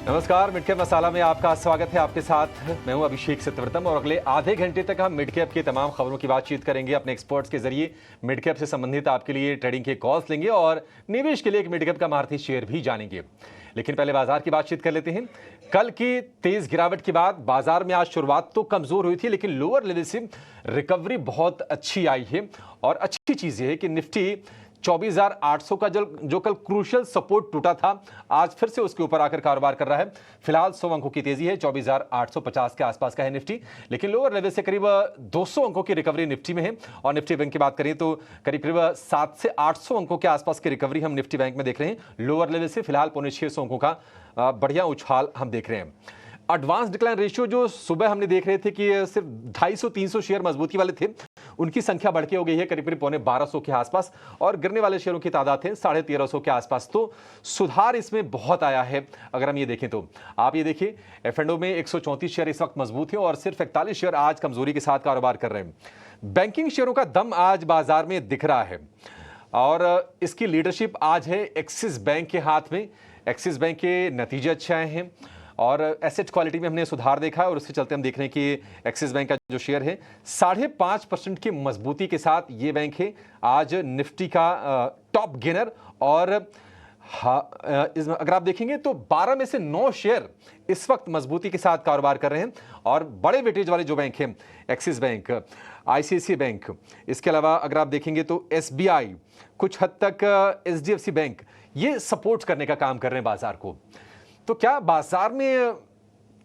नमस्कार, mid cap मसाला में आपका स्वागत है। आपके साथ मैं हूं अभिषेक सत्यव्रतम और अगले आधे घंटे तक हम मिड कैप की तमाम खबरों की बातचीत करेंगे। अपने एक्सपर्ट्स के जरिए मिड कैप से संबंधित आपके लिए ट्रेडिंग के कॉल्स लेंगे और निवेश के लिए एक मिड कैप का मारुति शेयर भी जानेंगे। लेकिन पहले बाजार की बातचीत कर लेते हैं। कल की तेज गिरावट के बाद बाजार में आज शुरुआत तो कमजोर हुई थी, लेकिन लोअर लेवल से रिकवरी बहुत अच्छी आई है। और अच्छी चीज ये है कि निफ्टी 24,800 का जो कल क्रूशियल सपोर्ट टूटा था, आज फिर से उसके ऊपर आकर कारोबार कर रहा है। फिलहाल 100 अंकों की तेजी है, 24,850 के आसपास का है निफ्टी, लेकिन लोअर लेवल से करीब 200 अंकों की रिकवरी निफ्टी में है। और निफ्टी बैंक की बात करें तो करीब 700 से 800 अंकों के आसपास की रिकवरी हम निफ्टी बैंक में देख रहे हैं। लोअर लेवल से फिलहाल 650 अंकों का बढ़िया उछाल हम देख रहे हैं। एडवांस डिक्लाइन रेशियो जो सुबह हमने देख रहे थे कि सिर्फ 250-300 शेयर मजबूती वाले थे, उनकी संख्या बढ़ के हो गई है करीब 1250 के आसपास। और गिरने वाले शेयरों की तादाद है 1350 के आसपास। तो सुधार इसमें बहुत आया है। अगर हम ये देखें तो आप ये देखिए, एफ&ओ में 134 शेयर इस वक्त मजबूत है और सिर्फ 41 शेयर आज कमजोरी के साथ कारोबार कर रहे हैं। बैंकिंग शेयरों का दम आज बाजार में दिख रहा है और इसकी लीडरशिप आज है एक्सिस बैंक के हाथ में। एक्सिस बैंक के नतीजे अच्छे आए हैं और एसेट क्वालिटी में हमने सुधार देखा है और उसके चलते हम देख रहे हैं कि एक्सिस बैंक का जो शेयर है 5.5% की मजबूती के साथ ये बैंक है आज निफ्टी का टॉप गेनर। और अगर आप देखेंगे तो 12 में से 9 शेयर इस वक्त मजबूती के साथ कारोबार कर रहे हैं। और बड़े वेटेज वाले जो बैंक हैं, एक्सिस बैंक, आईसीआईसीआई बैंक, इसके अलावा अगर आप देखेंगे तो एसबीआई, कुछ हद तक एचडीएफसी बैंक, ये सपोर्ट करने का काम कर रहे हैं बाजार को। तो क्या बाजार में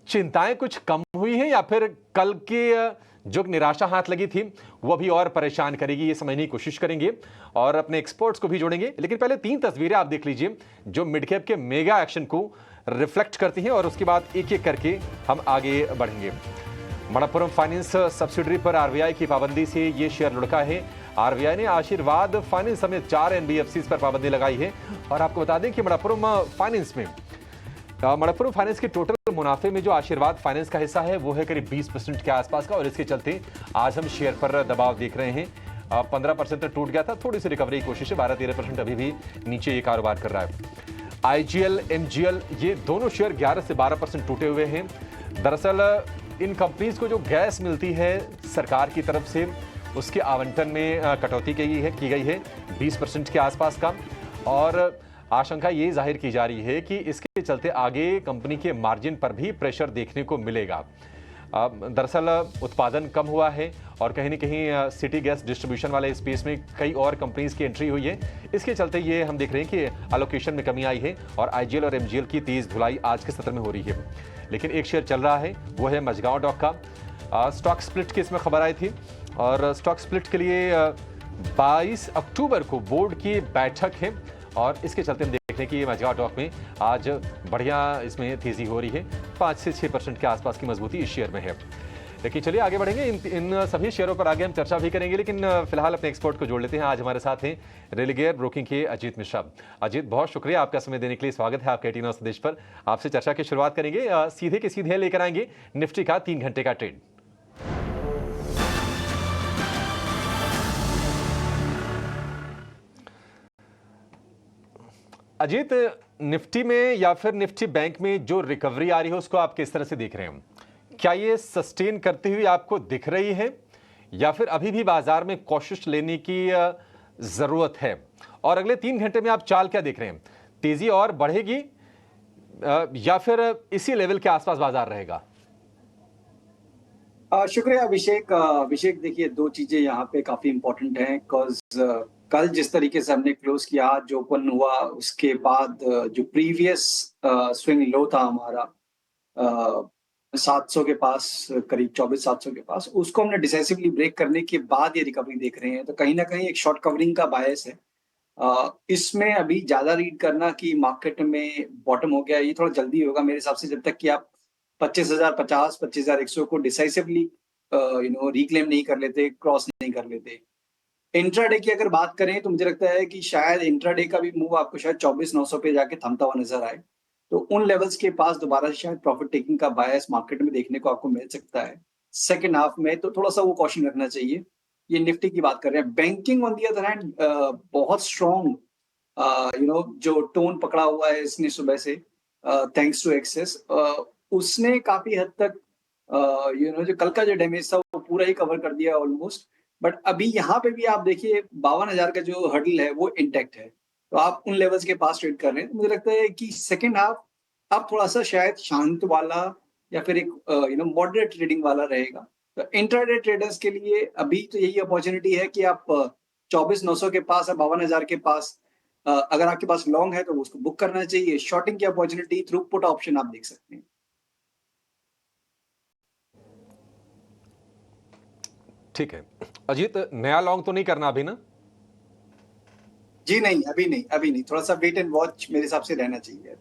चिंताएं कुछ कम हुई हैं या फिर कल की जो निराशा हाथ लगी थी वो भी और परेशान करेगी, ये समझने की कोशिश करेंगे और अपने एक्सपर्ट्स को भी जोड़ेंगे। लेकिन पहले 3 तस्वीरें आप देख लीजिए जो मिड कैप के मेगा एक्शन को रिफ्लेक्ट करती हैं और उसके बाद एक एक करके हम आगे बढ़ेंगे। मणप्पुरम फाइनेंस सब्सिडरी पर आरबीआई की पाबंदी से ये शेयर लुढ़का है। आरबीआई ने आशीर्वाद फाइनेंस समेत 4 एनबीएफसी पर पाबंदी लगाई है। और आपको बता दें कि मणप्पुरम फाइनेंस के टोटल मुनाफे में जो आशीर्वाद फाइनेंस का हिस्सा है वो है करीब 20% के आसपास का। और इसके चलते आज हम शेयर पर दबाव देख रहे हैं। 15% तक टूट गया था, थोड़ी सी रिकवरी की कोशिश है, 12-13% अभी भी नीचे ये कारोबार कर रहा है। आईजीएल, एमजीएल, ये दोनों शेयर 11 से 12% टूटे हुए हैं। दरअसल इन कंपनीज को जो गैस मिलती है सरकार की तरफ से, उसके आवंटन में कटौती की गई है 20% के आसपास का। और आशंका ये जाहिर की जा रही है कि इसके चलते आगे कंपनी के मार्जिन पर भी प्रेशर देखने को मिलेगा। दरअसल उत्पादन कम हुआ है और कहीं न कहीं सिटी गैस डिस्ट्रीब्यूशन वाले स्पेस में कई और कंपनीज की एंट्री हुई है। इसके चलते ये हम देख रहे हैं कि एलोकेशन में कमी आई है और आईजीएल और एमजीएल की तेज धुलाई आज के सत्र में हो रही है। लेकिन एक शेयर चल रहा है, वो है मझगांव डॉक का। स्टॉक स्प्लिट की इसमें खबर आई थी और स्टॉक स्प्लिट के लिए 22 अक्टूबर को बोर्ड की बैठक है और इसके चलते हम देख रहे हैं कि ये मझगांव डॉक में आज बढ़िया इसमें तेजी हो रही है। 5 से 6% के आसपास की मजबूती इस शेयर में है। लेकिन चलिए आगे बढ़ेंगे, इन सभी शेयरों पर आगे हम चर्चा भी करेंगे। लेकिन फिलहाल अपने एक्सपर्ट को जोड़ लेते हैं। आज हमारे साथ हैं रेलिगेयर ब्रोकिंग के अजीत मिश्रा। अजीत, बहुत शुक्रिया आपका समय देने के लिए। स्वागत है आपके 18 संदेश पर। आपसे चर्चा की शुरुआत करेंगे, सीधे के सीधे लेकर आएंगे निफ्टी का 3 घंटे का ट्रेड। अजीत, निफ्टी में या फिर निफ्टी बैंक में जो रिकवरी आ रही है उसको आप किस तरह से देख रहे हैं? क्या ये सस्टेन करती हुई आपको दिख रही है या फिर अभी भी बाजार में कोशिश लेने की जरूरत है? और अगले 3 घंटे में आप चाल क्या देख रहे हैं? तेजी और बढ़ेगी या फिर इसी लेवल के आसपास बाजार रहेगा? शुक्रिया अभिषेक, देखिए 2 चीजें यहाँ पे काफी इंपॉर्टेंट हैं। कल जिस तरीके से हमने क्लोज किया, आज जो ओपन हुआ, उसके बाद जो प्रीवियस स्विंग लो था हमारा 700 के पास, करीब 24,700 के पास, उसको हमने डिसाइसिवली ब्रेक करने के बाद ये रिकवरी देख रहे हैं। तो कहीं ना कहीं एक शॉर्ट कवरिंग का बायस है। इसमें अभी ज्यादा रीड करना कि मार्केट में बॉटम हो गया, ये थोड़ा जल्दी होगा मेरे हिसाब से। जब तक कि आप 25,050, 25,100 को डिसाइसिवली रिक्लेम नहीं कर लेते, क्रॉस नहीं कर लेते। इंट्राडे की अगर बात करें तो मुझे लगता है कि शायद इंट्राडे का भी मूव आपको शायद 24,900 पे जाके थमता हुआ नजर आए। तो उन लेवल्स के पास दोबारा से शायद प्रॉफिट टेकिंग का बायस मार्केट में देखने को आपको मिल सकता है। सेकंड हाफ में तो थोड़ा सा वो कॉशन रखना चाहिए। ये निफ्टी की बात कर रहे हैं। Banking on the other hand बहुत स्ट्रॉन्ग जो टोन पकड़ा हुआ है इसने सुबह से, थैंक्स टू एक्सेस। उसने काफी हद तक जो कल का जो डैमेज था वो पूरा ही कवर कर दिया ऑलमोस्ट। बट अभी यहाँ पे भी आप देखिए 52,000 का जो हर्डल है वो इंटैक्ट है, तो आप उन लेवल्स के पास ट्रेड कर रहे हैं। तो मुझे लगता है कि सेकेंड हाफ आप थोड़ा सा शायद शांत वाला या फिर एक मॉडरेट ट्रेडिंग वाला रहेगा। तो इंट्राडे ट्रेडर्स के लिए अभी तो यही अपॉर्चुनिटी है कि आप 24,900 के पास या 52,000 के पास अगर आपके पास लॉन्ग है तो उसको बुक करना चाहिए। शॉर्टिंग की अपॉर्चुनिटी थ्रू पुट ऑप्शन आप देख सकते हैं। ठीक है अजीत, नया लॉन्ग तो नहीं करना अभी ना? जी नहीं, अभी नहीं, अभी नहीं। थोड़ा सा वेट एंड वॉच मेरे हिसाब से रहना चाहिए।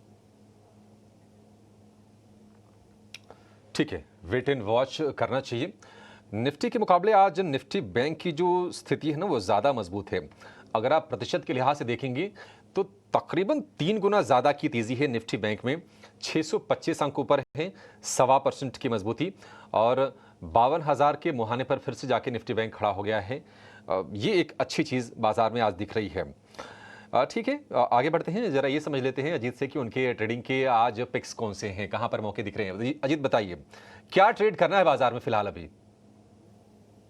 ठीक है, वेट एंड वॉच करना चाहिए। निफ्टी के मुकाबले आज निफ्टी बैंक की जो स्थिति है ना वो ज़्यादा मजबूत है। अगर आप प्रतिशत के लिहाज से देखेंगे तो तकरीबन 3 गुना ज़्यादा की तेज़ी है निफ्टी बैंक में। 625 अंक ऊपर है, 1.25% की मजबूती, और 52,000 के मुहाने पर फिर से जाके निफ्टी बैंक खड़ा हो गया है। ये एक अच्छी चीज़ बाजार में आज दिख रही है। ठीक है, आगे बढ़ते हैं। जरा ये समझ लेते हैं अजीत से कि उनके ट्रेडिंग के आज पिक्स कौन से हैं, कहां पर मौके दिख रहे हैं। अजीत बताइए, क्या ट्रेड करना है बाजार में फिलहाल अभी?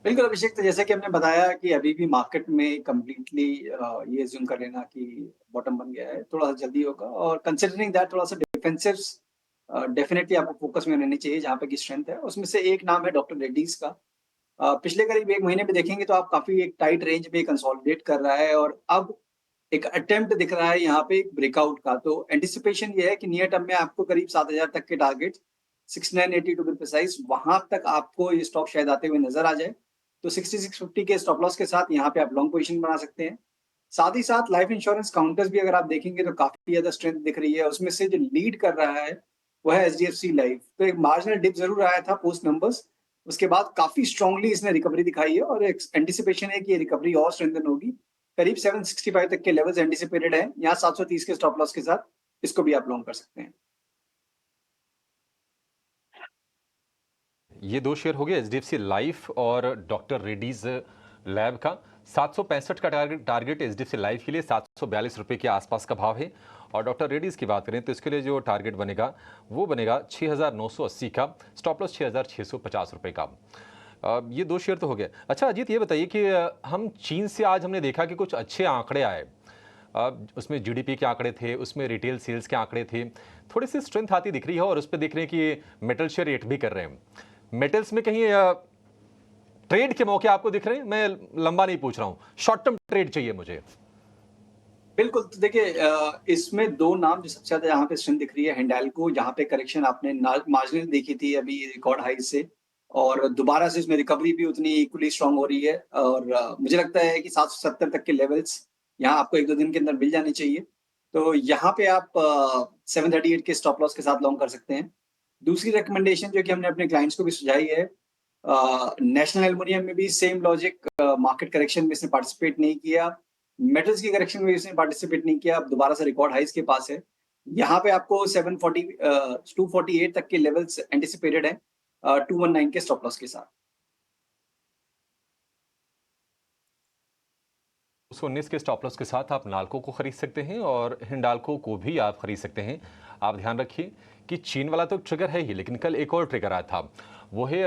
बिल्कुल अभिषेक, तो जैसे कि हमने बताया कि अभी भी मार्केट में कंप्लीटली ये अज्यूम कर लेना कि बॉटम बन गया है, थोड़ा सा जल्दी होगा। और कंसिडरिंग दैट थोड़ा सा डिफेंसिव्स डेफिनेटली आपको फोकस में रहनी चाहिए जहाँ पे की स्ट्रेंथ है। उसमें से एक नाम है डॉक्टर रेड्डीज का। पिछले करीब 1 महीने में देखेंगे तो आप काफ़ी एक टाइट रेंज में कंसोलिडेट कर रहा है और अब एक अटेम्प्ट दिख रहा है यहाँ पे एक ब्रेकआउट का। तो एंटिसिपेशन ये है कि नियर टर्म में आपको करीब 7,000 तक के टारगेट, 6980 टू बी प्रिसाइज, वहाँ तक आपको ये स्टॉक शायद आते हुए नज़र आ जाए। तो 6650 के स्टॉप लॉस के साथ यहाँ पे आप लॉन्ग पोजीशन बना सकते हैं। साथ ही साथ लाइफ इंश्योरेंस काउंटर्स भी अगर आप देखेंगे तो काफ़ी ज़्यादा स्ट्रेंथ दिख रही है। उसमें से जो लीड कर रहा है वो है एचडीएफसी लाइफ। तो एक मार्जिनल डिप ज़रूर आया था पोस्ट नंबर्स, उसके बाद काफ़ी स्ट्रांगली इसने रिकवरी दिखाई है और एक एंटिसिपेशन है कि ये रिकवरी और स्ट्रेंथन होगी। करीब 765 तक के लेवल्स एंटिसिपेटेड हैं। यहाँ 730 के स्टॉप लॉस के साथ इसको भी आप लॉन्ग कर सकते हैं। ये 2 शेयर हो गए, एचडीएफसी लाइफ और डॉक्टर रेड्डीज लैब का। 765 का टारगेट एचडीएफसी लाइफ के लिए 742 रुपए के आसपास का भाव है, और डॉक्टर रेड्डीज की बात करें तो इसके लिए जो टारगेट बनेगा वो बनेगा 6,980 का, स्टॉप लॉस 6,650 रुपए का। ये 2 शेयर तो हो गए। अच्छा अजीत, ये बताइए कि हम चीन से आज हमने देखा कि कुछ अच्छे आंकड़े आए। उसमें जीडीपी के आंकड़े थे, उसमें रिटेल सेल्स के आंकड़े थे, थोड़ी सी स्ट्रेंथ आती दिख रही है, और उस पर देख रहे हैं कि मेटल शेयर रेट भी कर रहे हैं। मेटल्स में कहीं ट्रेड के मौके आपको दिख रहे हैं? मैं लंबा नहीं पूछ रहा हूं, शॉर्ट टर्म ट्रेड चाहिए मुझे। बिल्कुल, तो देखिए इसमें 2 नाम जो सबसे ज़्यादा यहाँ पे स्ट्रेंथ दिख रही है। हिंडाल्को, जहाँ पे करेक्शन आपने मार्जिनल देखी थी अभी रिकॉर्ड हाई से, और दोबारा से इसमें रिकवरी भी उतनी इक्वली स्ट्रांग हो रही है। और मुझे लगता है कि 770 तक के लेवल्स यहाँ आपको 1-2 दिन के अंदर मिल जाने चाहिए। तो यहाँ पे आप 738 के स्टॉप लॉस के साथ लॉन्ग कर सकते हैं। दूसरी रिकमेंडेशन जो कि हमने अपने क्लाइंट्स को भी सुझाई है, नेशनल एल्युमिनियम में भी सेम लॉजिक, मार्केट करेक्शन में इसने पार्टिसिपेट नहीं किया, मेटल्स की करेक्शन में इसने पार्टिसिपेट नहीं किया, अब दोबारा से रिकॉर्ड हाइस के पास है। यहाँ पे आपको 248 तक के लेवल्स एंटिसिपेटेड है 219 के स्टॉप लॉस के साथ। 219 के स्टॉप लॉस के साथ आप नाल्को को खरीद सकते हैं, और हिंडाल्को को भी आप खरीद सकते हैं। आप ध्यान रखिए कि चीन वाला तो ट्रिगर है ही, लेकिन कल एक और ट्रिगर आया था। वो है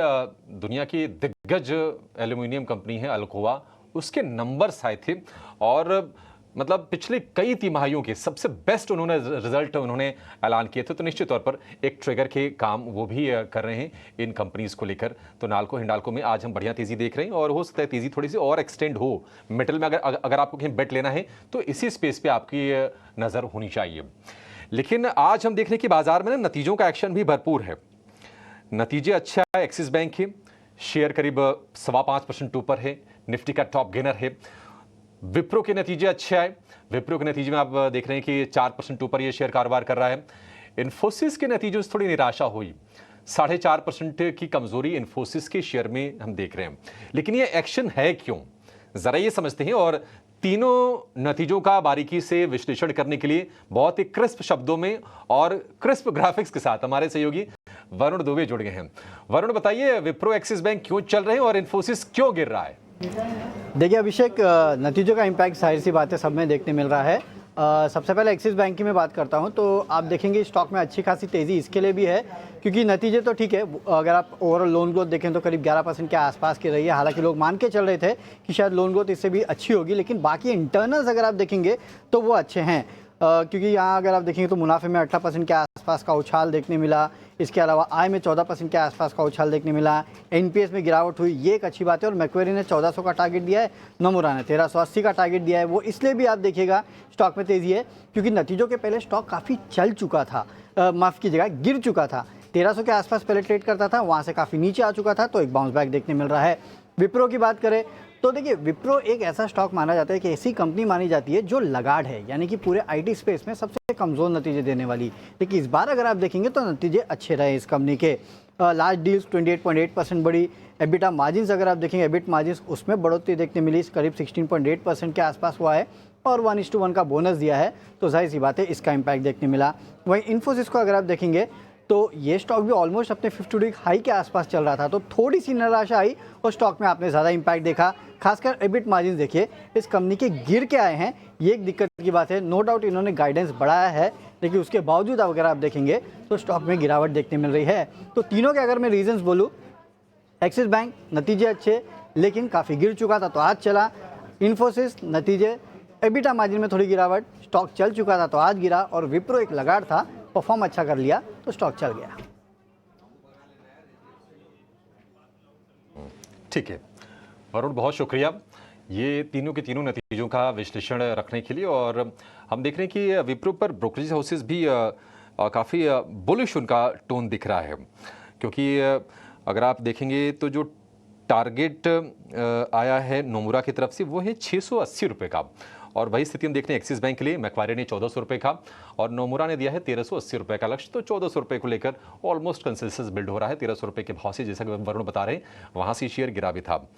दुनिया की दिग्गज एल्यूमिनियम कंपनी है अल्कोआ, उसके नंबर्स आए थे, और मतलब पिछले कई तिमाहियों के सबसे बेस्ट उन्होंने रिजल्ट उन्होंने ऐलान किए थे। तो निश्चित तौर पर एक ट्रिगर के काम वो भी कर रहे हैं इन कंपनीज को लेकर। तो नाल्को हिंडाल्को में आज हम बढ़िया तेजी देख रहे हैं, और हो सकता है तेजी थोड़ी सी और एक्सटेंड हो। मेटल में अगर आपको कहीं बेट लेना है तो इसी स्पेस पे आपकी नज़र होनी चाहिए। लेकिन आज हम देख रहे हैं कि बाजार में ना नतीजों का एक्शन भी भरपूर है। नतीजे अच्छा है, एक्सिस बैंक के शेयर करीब 5.25% ऊपर है, निफ्टी का टॉप गेनर है। विप्रो के नतीजे अच्छे आए, विप्रो के नतीजे में आप देख रहे हैं कि 4% ऊपर ये शेयर कारोबार कर रहा है। इन्फोसिस के नतीजों से थोड़ी निराशा हुई, 4.5% की कमजोरी इन्फोसिस के शेयर में हम देख रहे हैं। लेकिन ये एक्शन है क्यों, जरा ये समझते हैं, और तीनों नतीजों का बारीकी से विश्लेषण करने के लिए बहुत ही क्रिस्प शब्दों में और क्रिस्प ग्राफिक्स के साथ हमारे सहयोगी वरुण दुबे जुड़ गए हैं। वरुण बताइए, विप्रो एक्सिस बैंक क्यों चल रहे हैं और इन्फोसिस क्यों गिर रहा है? देखिए अभिषेक, नतीजों का इम्पैक्ट जाहिर सी बात है सब में देखने मिल रहा है। सबसे पहले एक्सिस बैंक की मैं बात करता हूं तो आप देखेंगे स्टॉक में अच्छी खासी तेज़ी इसके लिए भी है क्योंकि नतीजे तो ठीक है। अगर आप ओवरऑल लोन ग्रोथ देखें तो करीब 11% के आसपास की रही है। हालांकि लोग मान के चल रहे थे कि शायद लोन ग्रोथ इससे भी अच्छी होगी, लेकिन बाकी इंटरनल्स अगर आप देखेंगे तो वो अच्छे हैं। क्योंकि यहाँ अगर आप देखेंगे तो मुनाफे में 18% के आसपास का उछाल देखने मिला। इसके अलावा आय में 14% के आसपास का उछाल देखने मिला। एनपीएस में गिरावट हुई, ये एक अच्छी बात है। और मैक्वेरी ने 1400 का टारगेट दिया है, नोमुरा ने 1380 का टारगेट दिया है। वो इसलिए भी आप देखिएगा स्टॉक में तेज़ी है क्योंकि नतीजों के पहले स्टॉक काफ़ी चल चुका था, माफ़ कीजिएगा गिर चुका था। 1300 के आसपास पहले ट्रेड करता था, वहाँ से काफ़ी नीचे आ चुका था, तो एक बाउंस बैक देखने मिल रहा है। विप्रो की बात करें तो देखिए विप्रो एक ऐसा स्टॉक माना जाता है कि ऐसी कंपनी मानी जाती है जो लगाड़ है, यानी कि पूरे आईटी स्पेस में सबसे कमज़ोर नतीजे देने वाली। लेकिन इस बार अगर आप देखेंगे तो नतीजे अच्छे रहे इस कंपनी के। लार्ज डील्स 28.8% बढ़ी। एबिटा मार्जिन अगर आप देखेंगे, एबिट मार्जिन उसमें बढ़ोतरी देखने मिली, करीब 16.8% के आसपास हुआ है। और 1:1 का बोनस दिया है तो जाहिर सी बात है इसका इम्पैक्ट देखने मिला। वहीं इन्फोसिस को अगर आप देखेंगे तो ये स्टॉक भी ऑलमोस्ट अपने 50 वीक हाई के आसपास चल रहा था, तो थोड़ी सी निराशा आई और स्टॉक में आपने ज़्यादा इम्पैक्ट देखा। खासकर एबिट मार्जिन देखिए इस कंपनी के गिर के आए हैं, ये एक दिक्कत की बात है। नो डाउट इन्होंने गाइडेंस बढ़ाया है, लेकिन उसके बावजूद अगर आप देखेंगे तो स्टॉक में गिरावट देखने मिल रही है। तो तीनों के अगर मैं रीजंस बोलूँ, एक्सिस बैंक नतीजे अच्छे लेकिन काफ़ी गिर चुका था तो आज चला। इन्फोसिस नतीजे, एबिटा मार्जिन में थोड़ी गिरावट, स्टॉक चल चुका था तो आज गिरा। और विप्रो एक लगाड़ था, परफॉर्म अच्छा कर लिया तो स्टॉक चल गया। ठीक है वरुण, बहुत शुक्रिया ये तीनों के तीनों नतीजों का विश्लेषण रखने के लिए। और हम देख रहे हैं कि विप्रो पर ब्रोकरेज हाउसेस भी काफ़ी बुलिश उनका टोन दिख रहा है, क्योंकि अगर आप देखेंगे तो जो टारगेट आया है नोमुरा की तरफ से वो है 680 रुपये का। और वही स्थिति हम देख रहे हैं एक्सिस बैंक के लिए, मैक्वारी ने 1400 रुपये का और नोमुरा ने दिया है 1380 रुपये का लक्ष्य। तो 1400 रुपये को लेकर ऑलमोस्ट कंसेंसस बिल्ड हो रहा है। 1300 रुपये के भाव से, जैसा कि वरुण बता रहे हैं, वहाँ से शेयर गिरा भी था।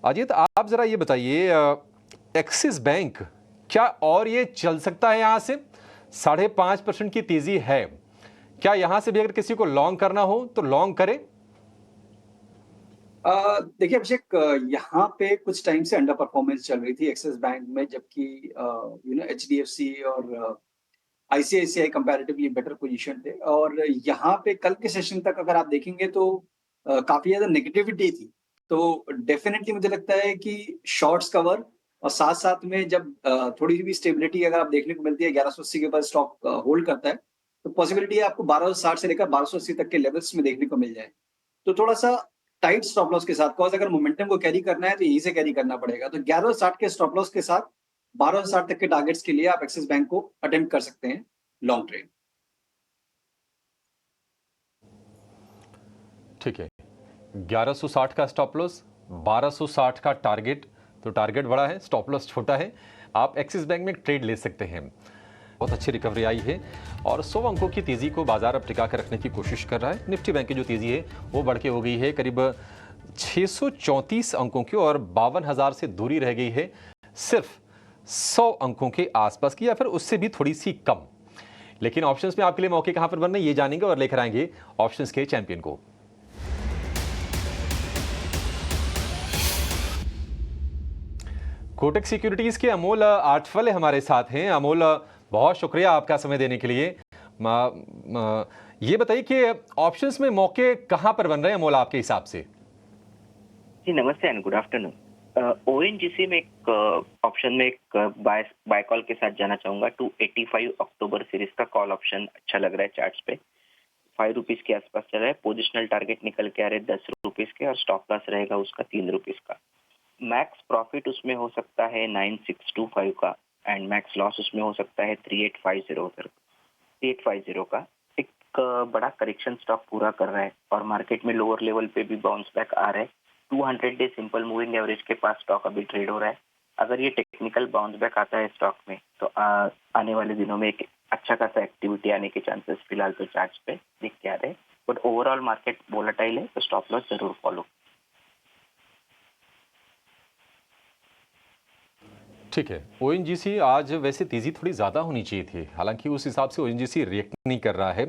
अजीत, आप ज़रा ये बताइए, एक्सिस बैंक क्या और ये चल सकता है यहाँ से? 5.5% की तेज़ी है, क्या यहाँ से भी अगर किसी को लॉन्ग करना हो तो लॉन्ग करे? देखिए अभिषेक, यहाँ पे कुछ टाइम से अंडर परफॉर्मेंस चल रही थी एक्सिस बैंक में, जबकि एचडीएफसी और आईसीआईसीआई कंपैरेटिवली बेटर पोजीशन थे। और यहाँ पे कल के सेशन तक अगर आप देखेंगे तो काफी ज्यादा नेगेटिविटी थी। तो डेफिनेटली मुझे लगता है कि शॉर्ट्स कवर और साथ साथ में जब थोड़ी भी स्टेबिलिटी अगर आप देखने को मिलती है, 1180 के ऊपर स्टॉक होल्ड करता है, तो पॉसिबिलिटी है आपको 1260 से लेकर 1280 तक के लेवल्स में देखने को मिल जाए। तो थोड़ा सा टाइट स्टॉप लॉस के साथ, कॉज अगर मोमेंटम को कैरी करना है तो यहीं से कैरी करना पड़ेगा। तो 1160 के स्टॉप लॉस के साथ 1260 तक के टारगेट्स के लिए आप एक्सिस बैंक को अटेम्प्ट कर सकते हैं लॉन्ग ट्रेड। ठीक है, 1160 का स्टॉप लॉस, 1260 का टारगेट। तो टारगेट बड़ा है, स्टॉप लॉस छोटा है। आप एक्सिस बैंक में ट्रेड ले सकते हैं। बहुत अच्छी रिकवरी आई है और 100 अंकों की तेज़ी को बाजार अब टिका कर रखने की कोशिश कर रहा है। निफ्टी बैंक की जो तेज़ी है वो बढ़ के हो गई है करीब 634 अंकों की और 52,000 से दूरी रह गई है सिर्फ 100 अंकों के आसपास की, या फिर उससे भी थोड़ी सी कम। लेकिन ऑप्शंस में आपके लिए मौके कहां पर बन रहे हैं ये जानेंगे और लेकर आएंगे ऑप्शंस के चैंपियन को। कोटक सिक्योरिटीज के अमोल आठवले हमारे साथ हैं। अमोल, बहुत शुक्रिया आपका समय देने के लिए। ये बताइए कि ऑप्शंस में मौके कहां पर बन रहे हैं अमोल आपके हिसाब से? जी नमस्ते एंड गुड आफ्टरनून। ओएनजीसी में एक ऑप्शन में एक बाय कॉल के साथ जाना चाहूंगा। 285 अक्टूबर सीरीज का कॉल ऑप्शन अच्छा लग रहा है चार्ट्स पे। 5 रुपीज के आसपास चल रहा है। पोजिशनल टारगेट निकल के आ रहे 10 रुपीज के और स्टॉप लॉस रहेगा उसका 3 रुपीज का। मैक्स प्रॉफिट उसमें हो सकता है 9625 का एंड मैक्स लॉस उसमें हो सकता है 3850 का। एक बड़ा करेक्शन स्टॉक पूरा कर रहा है और मार्केट में लोअर लेवल पे भी बाउंस बैक आ रहा है। 200 डे सिंपल मूविंग एवरेज के पास स्टॉक अभी ट्रेड हो रहा है। अगर ये टेक्निकल बाउंस बैक आता है स्टॉक में तो आने वाले दिनों में एक अच्छा खासा एक्टिविटी आने के चांसेस फिलहाल तो चार्ट्स पे दिख के आ रहे हैं। बट ओवरऑल मार्केट वोलेटाइल है तो स्टॉप लॉस जरूर फॉलो। ठीक है, ओएनजीसी आज वैसे तेज़ी थोड़ी ज़्यादा होनी चाहिए थी, हालांकि उस हिसाब से ओएनजीसी रिएक्ट नहीं कर रहा है।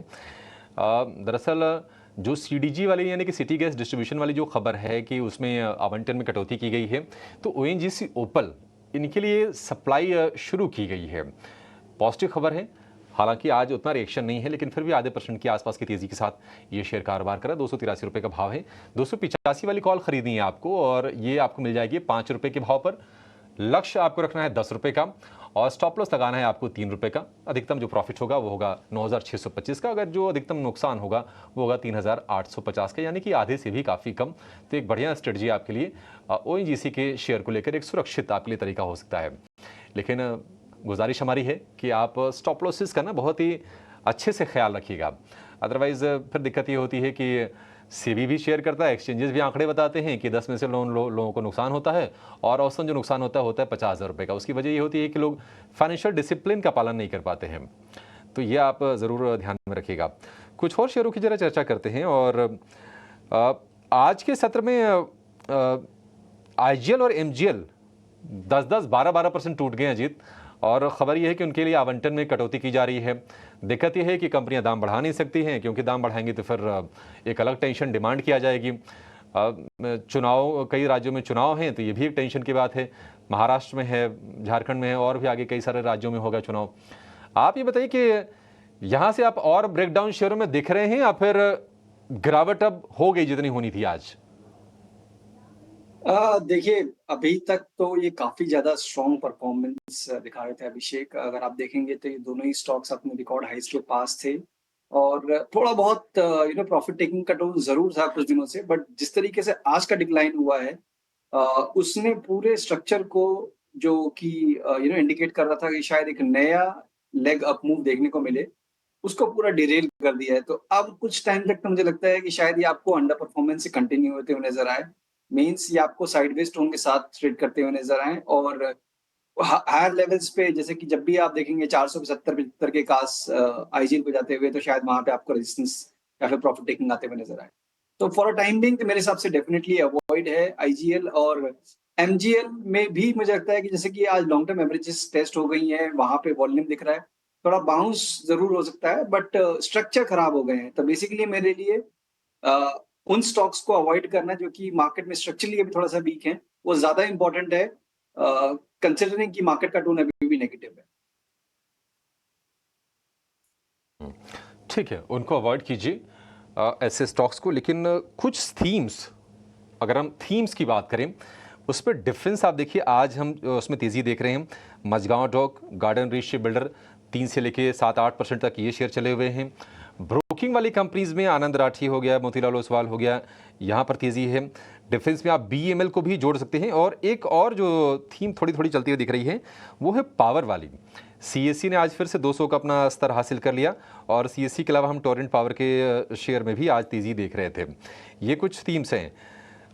दरअसल जो सीडीजी वाली यानी कि सिटी गैस डिस्ट्रीब्यूशन वाली जो खबर है कि उसमें आवंटन में कटौती की गई है, तो ओएनजीसी ओपल इनके लिए सप्लाई शुरू की गई है। पॉजिटिव खबर है। हालांकि आज उतना रिएक्शन नहीं है, लेकिन फिर भी आधे % के आसपास की तेजी के साथ ये शेयर कारोबार करा। 283 रुपये का भाव है। 285 वाली कॉल खरीदनी है आपको और ये आपको मिल जाएगी 5 रुपये के भाव पर। लक्ष्य आपको रखना है 10 रुपये का और स्टॉप लॉस लगाना है आपको 3 रुपये का। अधिकतम जो प्रॉफिट होगा वो होगा 9,625 का। अगर जो अधिकतम नुकसान होगा वो होगा 3,850 का, यानी कि आधे से भी काफ़ी कम। तो एक बढ़िया स्ट्रेटजी आपके लिए ONGC के शेयर को लेकर एक सुरक्षित आपके लिए तरीका हो सकता है। लेकिन गुजारिश हमारी है कि आप स्टॉप लॉसेस का ना बहुत ही अच्छे से ख्याल रखिएगा। अदरवाइज़ फिर दिक्कत ये होती है कि सेबी भी शेयर करता है, एक्सचेंजेस भी आंकड़े बताते हैं कि 10 में से लोगों को नुकसान होता है और औसतन जो नुकसान होता है 50,000 रुपये का। उसकी वजह ये होती है कि लोग फाइनेंशियल डिसिप्लिन का पालन नहीं कर पाते हैं। तो ये आप ज़रूर ध्यान में रखिएगा। कुछ और शेयरों की ज़रा चर्चा करते हैं। और आज के सत्र में IGL और MGL 10-10, 12-12% टूट गए अजीत। और ख़बर यह है कि उनके लिए आवंटन में कटौती की जा रही है। दिक्कत यह है कि कंपनियां दाम बढ़ा नहीं सकती हैं, क्योंकि दाम बढ़ाएंगी तो फिर एक अलग टेंशन डिमांड किया जाएगी। चुनाव, कई राज्यों में चुनाव हैं, तो ये भी एक टेंशन की बात है। महाराष्ट्र में है, झारखंड में है और भी आगे कई सारे राज्यों में होगा चुनाव। आप ये बताइए कि यहाँ से आप और ब्रेकडाउन शेयरों में दिख रहे हैं या फिर गिरावट अब हो गई जितनी होनी थी आज? देखिए, अभी तक तो ये काफ़ी ज़्यादा स्ट्रॉन्ग परफ़ॉर्मेंस दिखा रहे थे अभिषेक। अगर आप देखेंगे तो ये दोनों ही स्टॉक्स अपने रिकॉर्ड हाइज़ के पास थे और थोड़ा बहुत प्रॉफ़िट टेकिंग का टोन ज़रूर था कुछ दिनों से, बट जिस तरीके से आज का डिक्लाइन हुआ है, अ, उसने पूरे स्ट्रक्चर को जो कि इंडिकेट कर रहा था कि शायद एक नया लेग अप मूव देखने को मिले, उसको पूरा डिरेल कर दिया है। तो अब कुछ टाइम तक तो मुझे लगता है कि शायद ये आपको अंडर परफ़ॉर्मेंस से कंटिन्यू होते हुए नज़र आए। मीन्स ये आपको साइडवेज टोन के साथ ट्रेड करते हुए नज़र आएँ और हायर लेवल्स पे, जैसे कि जब भी आप देखेंगे 470-75 के पास आईजीएल को जाते हुए, तो शायद वहाँ पे आपको रेजिस्टेंस या फिर प्रॉफिट टेकिंग आते हुए नज़र आए। तो फॉर अ टाइम बिंग मेरे हिसाब से डेफिनिटली अवॉइड है आईजीएल। और एमजीएल में भी मुझे लगता है कि जैसे कि आज लॉन्ग टर्म एवरेजेस टेस्ट हो गई हैं, वहाँ पे वॉल्यूम दिख रहा है। थोड़ा बाउंस ज़रूर हो सकता है, बट स्ट्रक्चर खराब हो गए हैं। तो बेसिकली मेरे लिए अ, उन स्टॉक्स को अवॉइड करना जो कि मार्केट में स्ट्रक्चरली अभी थोड़ा-सा वीक हैं, वो ज़्यादा इम्पोर्टेंट है, कंसिडरिंग कि मार्केट का टोन अभी भी नेगेटिव है। ठीक है, उनको अवॉइड कीजिए ऐसे स्टॉक्स को। लेकिन कुछ थीम्स, अगर हम थीम्स की बात करें, उस पर डिफरेंस आप देखिए। आज हम उसमें तेज़ी देख रहे हैं। Mazagon Dock, Garden Reach Ship Builder 3 से लेके 7-8% तक ये शेयर चले हुए हैं। ब्रोकिंग वाली कंपनीज में आनंद राठी हो गया, मोतीलाल ओसवाल हो गया, यहाँ पर तेज़ी है। डिफेंस में आप BEML को भी जोड़ सकते हैं। और एक और जो थीम थोड़ी थोड़ी चलती हुई दिख रही है वो है पावर वाली। CSC ने आज फिर से 200 का अपना स्तर हासिल कर लिया और CSC के अलावा हम टोरेंट पावर के शेयर में भी आज तेज़ी देख रहे थे। ये कुछ थीम्स हैं।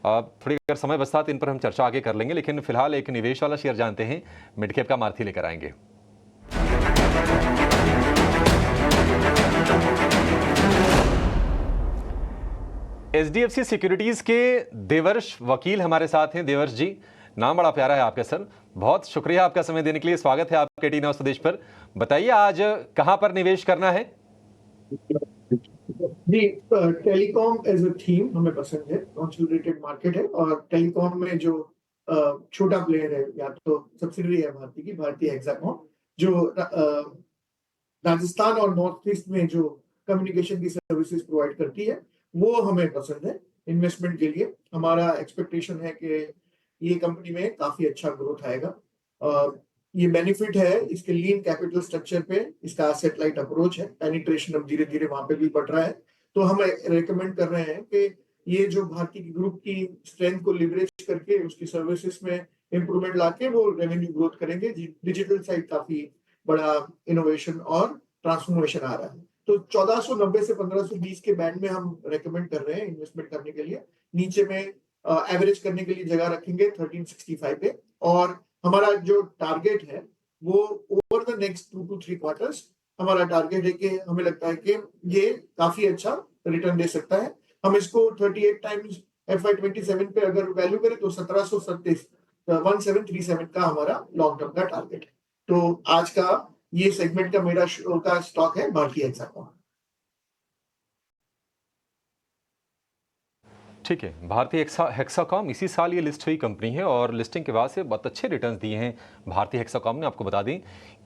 थोड़ी अगर समय बचता तो इन पर हम चर्चा आगे कर लेंगे, लेकिन फिलहाल एक निवेश वाला शेयर जानते हैं, मिड कैप का मारुति लेकर आएंगे। HDFC सिक्योरिटीज के देवर्ष वकील हमारे साथ हैं। देवर्ष जी, नाम बड़ा प्यारा है आपका सर। बहुत शुक्रिया आपका समय देने के लिए। स्वागत है आपके टी9 स्वदेश पर। बताइए आज कहां पर निवेश करना है? जी, टेलीकॉम एज अ थीम हमें पसंद है। कंसोलिडेटेड मार्केट है और टेलीकॉम में जो छोटा प्लेयर है या तो सब्सिडरी है भारती की, भारती हेक्साकॉम, जो राजस्थान और नॉर्थ ईस्ट में जो कम्युनिकेशन की सर्विसेज प्रोवाइड करती है, वो हमें पसंद है इन्वेस्टमेंट के लिए। हमारा एक्सपेक्टेशन है कि ये कंपनी में काफी अच्छा ग्रोथ आएगा। ये बेनिफिट है इसके लीन कैपिटल स्ट्रक्चर पे, इसका एसेट लाइट अप्रोच है, पेनिट्रेशन अब धीरे धीरे वहां पे भी बढ़ रहा है। तो हम रेकमेंड कर रहे हैं कि ये जो भारतीय ग्रुप की स्ट्रेंथ को लिवरेज करके उसकी सर्विसेज में इंप्रूवमेंट लाके वो रेवेन्यू ग्रोथ करेंगे। डिजिटल साइड काफी बड़ा इनोवेशन और ट्रांसफॉर्मेशन आ रहा है। तो 1490 से 1520 के बैंड में हम रेकमेंड कर रहे हैं इन्वेस्टमेंट करने के लिए। नीचे में एवरेज करने के लिए जगह रखेंगे 1365 पे। और हमारा जो टारगेट है वो over the next 2 to 3 quarters हमारा टारगेट है कि हमें लगता है कि ये काफी अच्छा रिटर्न दे सकता है। हम इसको 38 टाइम्स FY27 पे अगर वैल्यू करें तो 1737 का हमारा लॉन्ग टर्म का टारगेट है। तो आज का ये सेगमेंट का मेरा का स्टॉक है भारतीय हेक्साकॉम। ठीक है, भारतीय हेक्साकॉम इसी साल ये लिस्ट हुई कंपनी है और लिस्टिंग के बाद से बहुत अच्छे रिटर्न्स दिए हैं भारतीय हेक्साकॉम ने। आपको बता दें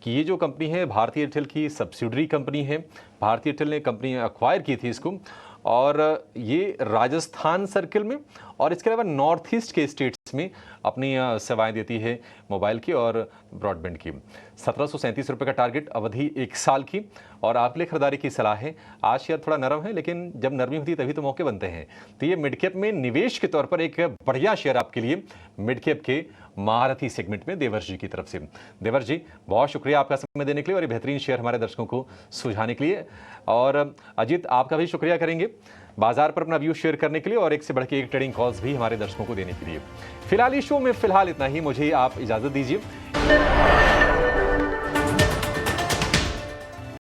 कि ये जो कंपनी है भारतीय एयरटेल की सब्सिडरी कंपनी है। भारतीय एयरटेल ने कंपनी एक्वायर की थी इसको और ये राजस्थान सर्किल में और इसके अलावा नॉर्थ ईस्ट के स्टेट्स में अपनी सेवाएं देती है मोबाइल की और ब्रॉडबैंड की। 1737 रुपये का टारगेट, अवधि 1 साल की और आपके लिए खरीदारी की सलाह है। आज शेयर थोड़ा नरम है लेकिन जब नरमी होती है तभी तो मौके बनते हैं। तो ये मिड कैप में निवेश के तौर पर एक बढ़िया शेयर आपके लिए मिड कैप के महारथी सेगमेंट में देवर्ष जी की तरफ से। देवर्ष जी बहुत शुक्रिया आपका समय देने के लिए और ये बेहतरीन शेयर हमारे दर्शकों को सुझाने के लिए। और अजीत आपका भी शुक्रिया करेंगे बाजार पर अपना व्यू शेयर करने के लिए और एक से बढ़ के एक ट्रेडिंग कॉल्स भी हमारे दर्शकों को देने के लिए। फिलहाल इस शो में फिलहाल इतना ही, मुझे आप इजाजत दीजिए।